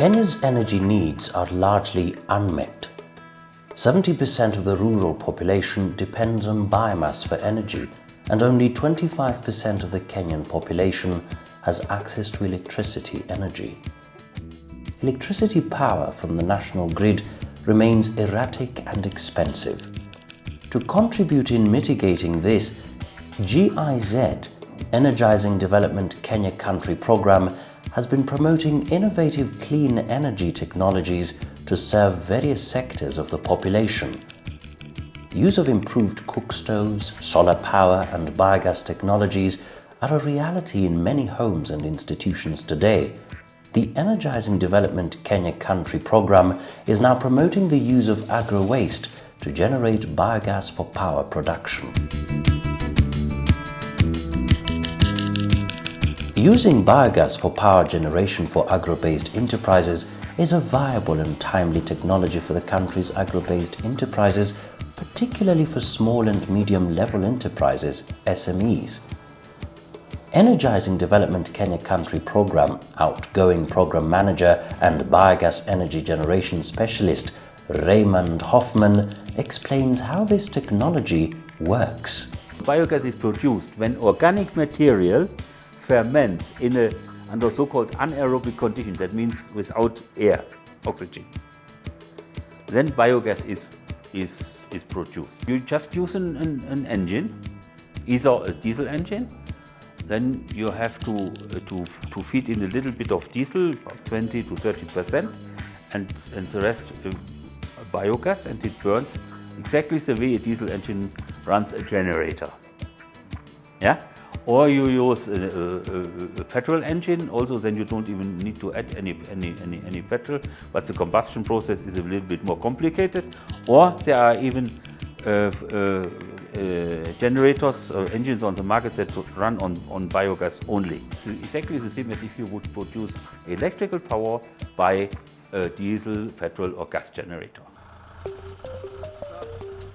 Kenya's energy needs are largely unmet. 70% of the rural population depends on biomass for energy, and only 25% of the Kenyan population has access to electricity energy. Electricity power from the national grid remains erratic and expensive. To contribute in mitigating this, GIZ, Energizing Development Kenya Country Program, has been promoting innovative clean energy technologies to serve various sectors of the population. Use of improved cook stoves, solar power and biogas technologies are a reality in many homes and institutions today. The Energizing Development Kenya Country Program is now promoting the use of agro-waste to generate biogas for power production. Using biogas for power generation for agro-based enterprises is a viable and timely technology for the country's agro-based enterprises, particularly for small and medium-level enterprises, SMEs. Energizing Development Kenya Country Program outgoing Program Manager and Biogas Energy Generation Specialist Raymond Hoffman explains how this technology works. Biogas is produced when organic material ferments under so-called anaerobic conditions, that means without air, oxygen. Then biogas is produced. You just use an engine, either a diesel engine, then you have to feed in a little bit of diesel, about 20 to 30%, and the rest biogas, and it burns exactly the way a diesel engine runs a generator. Yeah? Or you use a petrol engine, also then you don't even need to add any petrol, but the combustion process is a little bit more complicated. Or there are even generators or engines on the market that run on biogas only. It's exactly the same as if you would produce electrical power by a diesel, petrol or gas generator.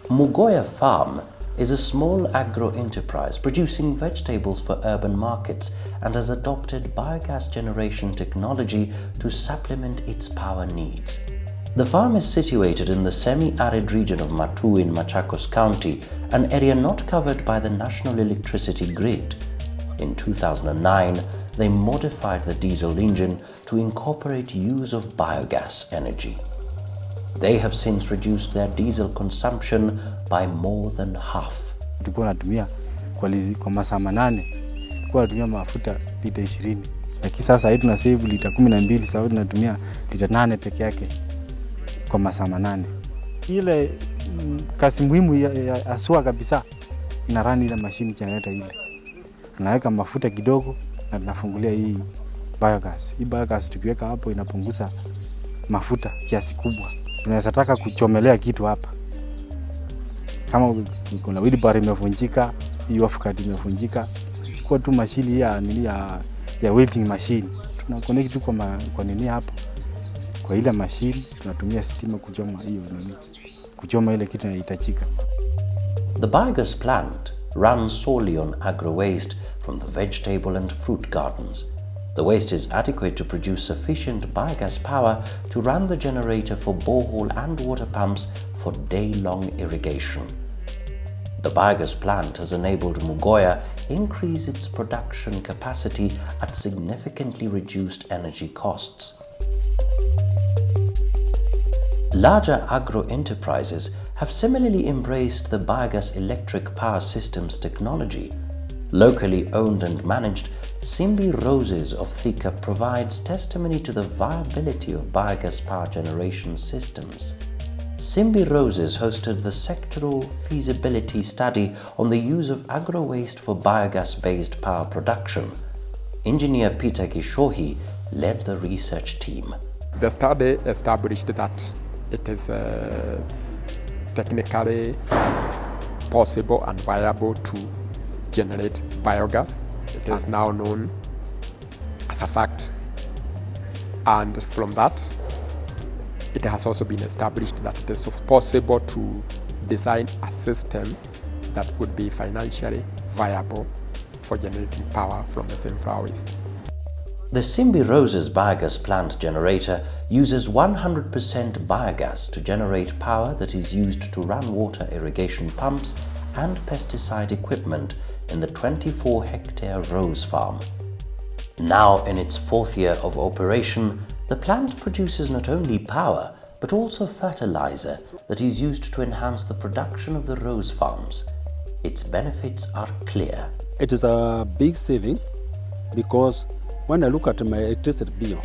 Mugoya Farm is a small agro-enterprise producing vegetables for urban markets and has adopted biogas generation technology to supplement its power needs. The farm is situated in the semi-arid region of Matu in Machakos County, an area not covered by the national electricity grid. In 2009, they modified the diesel engine to incorporate use of biogas energy. They have since reduced their diesel consumption by more than half. Tulikuwa natumia kwa masaa 8, tulikuwa natumia mafuta lita 20. Lakini sasa hivi tuna save lita 12, sababu tunatumia lita 8 peke yake kwa masaa 8. Ile kazi muhimu ya asua kabisa ina run ile machine generator ile. Tunaweka mafuta kidogo na tunafungulia hii biogas. Hii biogas tukiweka hapo inapunguza mafuta kiasi kubwa. Tunaweza taka kuchomelea kitu hapa. Kama kuna wheelbarrow imevunjika, hii avocado imevunjika, kwa tu mashini ya welding machine. Tunaconnect tu kwa nini hapo. Kwa ile machine tunatumia stima kuchoma hiyo nini. Kuchoma ile kitu inahitajika. The biogas plant runs solely on agro-waste from the vegetable and fruit gardens. The waste is adequate to produce sufficient biogas power to run the generator for borehole and water pumps for day-long irrigation. The biogas plant has enabled Mugoya increase its production capacity at significantly reduced energy costs. Larger agro-enterprises have similarly embraced the biogas electric power systems technology. Locally owned and managed, Simbi Roses of Thika provides testimony to the viability of biogas power generation systems. Simbi Roses hosted the sectoral feasibility study on the use of agro-waste for biogas-based power production. Engineer Peter Kishohi led the research team. The study established that it is technically possible and viable to generate biogas. It is now known as a fact, and from that it has also been established that it is possible to design a system that would be financially viable for generating power from the same flower waste. The Simbi Roses biogas plant generator uses 100% biogas to generate power that is used to run water irrigation pumps and pesticide equipment in the 24-hectare rose farm. Now in its 4th year of operation, the plant produces not only power but also fertilizer that is used to enhance the production of the rose farms. Its benefits are clear. It is a big saving because when I look at my electricity bill,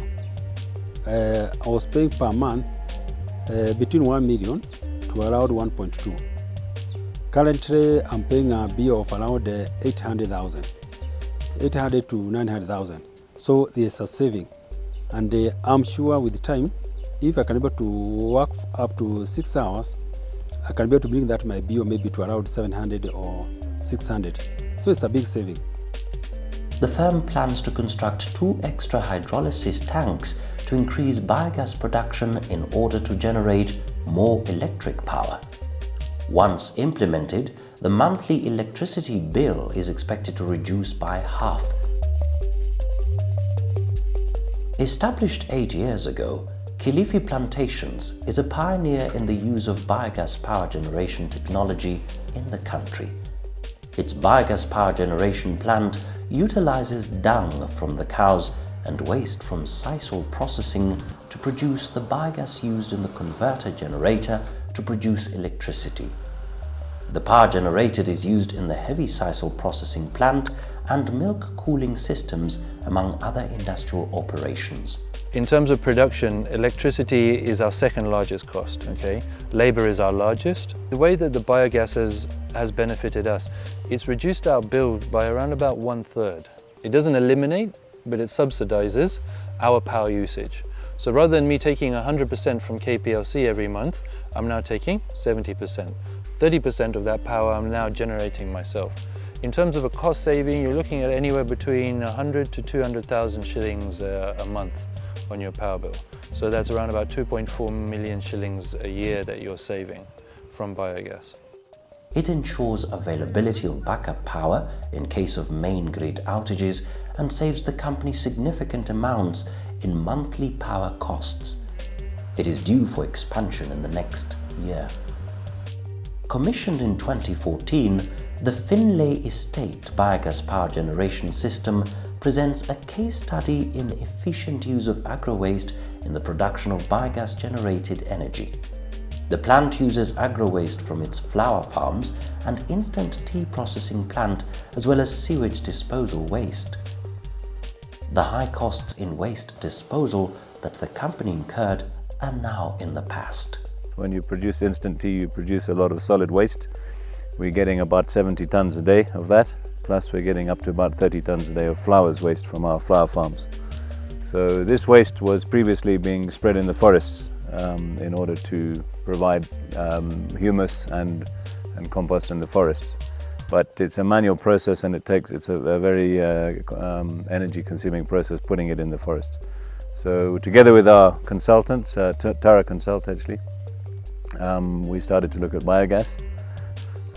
I was paying per month between 1 million to around 1.2. Currently, I'm paying a bill of around 800,000, 800 to 900,000. So there's a saving, and I'm sure with time, if I can be able to work up to 6 hours, I can be able to bring that my bill maybe to around 700 or 600. So it's a big saving. The firm plans to construct 2 extra hydrolysis tanks to increase biogas production in order to generate more electric power. Once implemented, the monthly electricity bill is expected to reduce by half. Established 8 years ago, Kilifi Plantations is a pioneer in the use of biogas power generation technology in the country. Its biogas power generation plant utilizes dung from the cows and waste from sisal processing to produce the biogas used in the converter generator to produce electricity. The power generated is used in the heavy sisal processing plant and milk cooling systems, among other industrial operations. In terms of production, electricity is our second largest cost, okay? Labor is our largest. The way that the biogas has benefited us, it's reduced our bill by around about 1/3. It doesn't eliminate, but it subsidizes our power usage. So rather than me taking 100% from KPLC every month, I'm now taking 70%. 30% of that power I'm now generating myself. In terms of a cost saving, you're looking at anywhere between 100 to 200,000 shillings a month on your power bill. So that's around about 2.4 million shillings a year that you're saving from biogas. It ensures availability of backup power in case of main grid outages and saves the company significant amounts in monthly power costs. It is due for expansion in the next year. Commissioned in 2014, the Finlay Estate biogas power generation system presents a case study in efficient use of agro-waste in the production of biogas-generated energy. The plant uses agro-waste from its flower farms and instant tea processing plant, as well as sewage disposal waste. The high costs in waste disposal that the company incurred are now in the past. When you produce instant tea, you produce a lot of solid waste. We're getting about 70 tons a day of that, plus we're getting up to about 30 tons a day of flowers waste from our flower farms. So this waste was previously being spread in the forests in order to provide humus and compost in the forests. But it's a manual process, and it's a very energy consuming process putting it in the forest. So together with our consultants, Tara Consult actually, we started to look at biogas,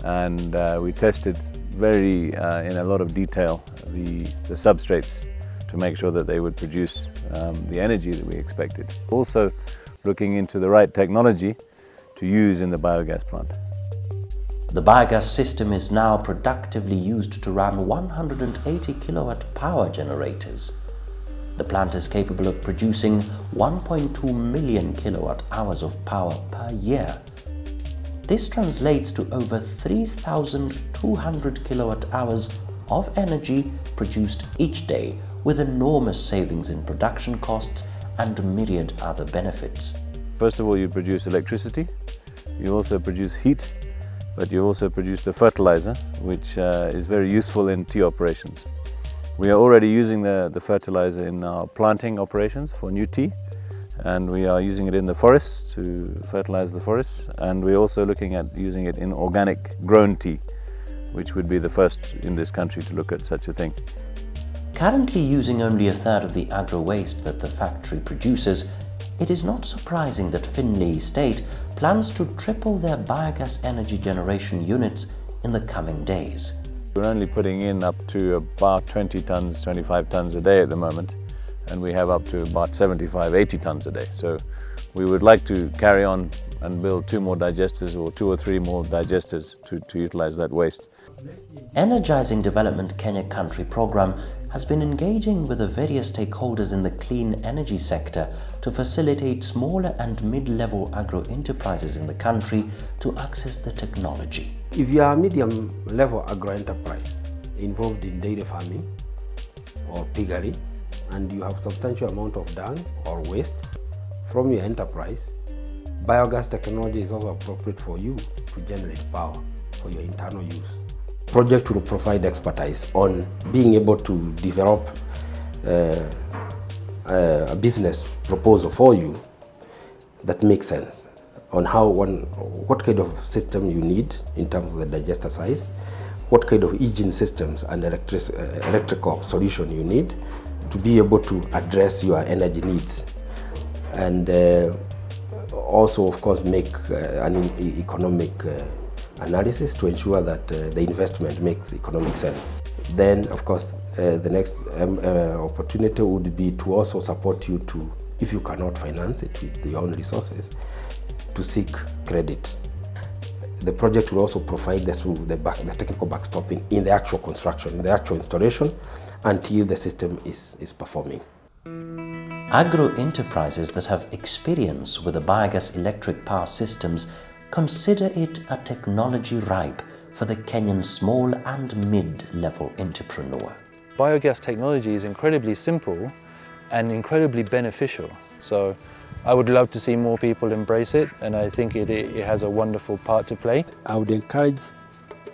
and we tested very in a lot of detail the substrates to make sure that they would produce the energy that we expected. Also looking into the right technology to use in the biogas plant. The biogas system is now productively used to run 180 kilowatt power generators. The plant is capable of producing 1.2 million kilowatt hours of power per year. This translates to over 3,200 kilowatt hours of energy produced each day, with enormous savings in production costs and myriad other benefits. First of all, you produce electricity, you also produce heat, but you also produce the fertilizer, which is very useful in tea operations. We are already using the fertilizer in our planting operations for new tea, and we are using it in the forests to fertilize the forests, and we're also looking at using it in organic grown tea, which would be the first in this country to look at such a thing. Currently using only 1/3 of the agro-waste that the factory produces, it is not surprising that Finlay Estate plans to triple their biogas energy generation units in the coming days. We're only putting in up to about 20 tons, 25 tons a day at the moment, and we have up to about 75, 80 tons a day. So we would like to carry on and build 2 more digesters or 2 or 3 more digesters to utilize that waste. Energizing Development Kenya Country Program has been engaging with the various stakeholders in the clean energy sector to facilitate smaller and mid-level agro-enterprises in the country to access the technology. If you are a medium-level agro-enterprise involved in dairy farming or piggery, and you have substantial amount of dung or waste from your enterprise, biogas technology is also appropriate for you to generate power for your internal use. Project will provide expertise on being able to develop a business proposal for you that makes sense on what kind of system you need in terms of the digester size, what kind of engine systems and electrical solution you need to be able to address your energy needs, and also of course make an economic analysis to ensure that the investment makes economic sense. Then of course the next opportunity would be to also support you to, if you cannot finance it with your own resources, to seek credit. The project will also provide the technical backstopping in the actual construction, in the actual installation, until the system is performing. Agro-enterprises that have experience with the biogas electric power systems consider it a technology ripe for the Kenyan small and mid-level entrepreneur. Biogas technology is incredibly simple and incredibly beneficial. So I would love to see more people embrace it, and I think it has a wonderful part to play. I would encourage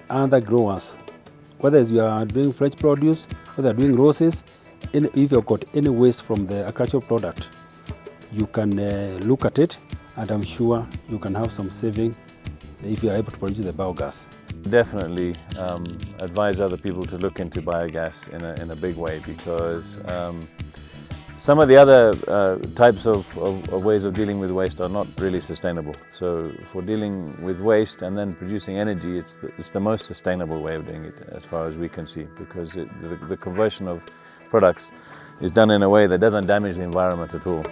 other growers, whether you are doing fresh produce, whether you are doing roses, if you've got any waste from the agricultural product, you can look at it, and I'm sure you can have some saving if you are able to produce the biogas. Definitely advise other people to look into biogas in a big way, because some of the other types of ways of dealing with waste are not really sustainable. So for dealing with waste and then producing energy, it's the most sustainable way of doing it as far as we can see, because the conversion of products is done in a way that doesn't damage the environment at all.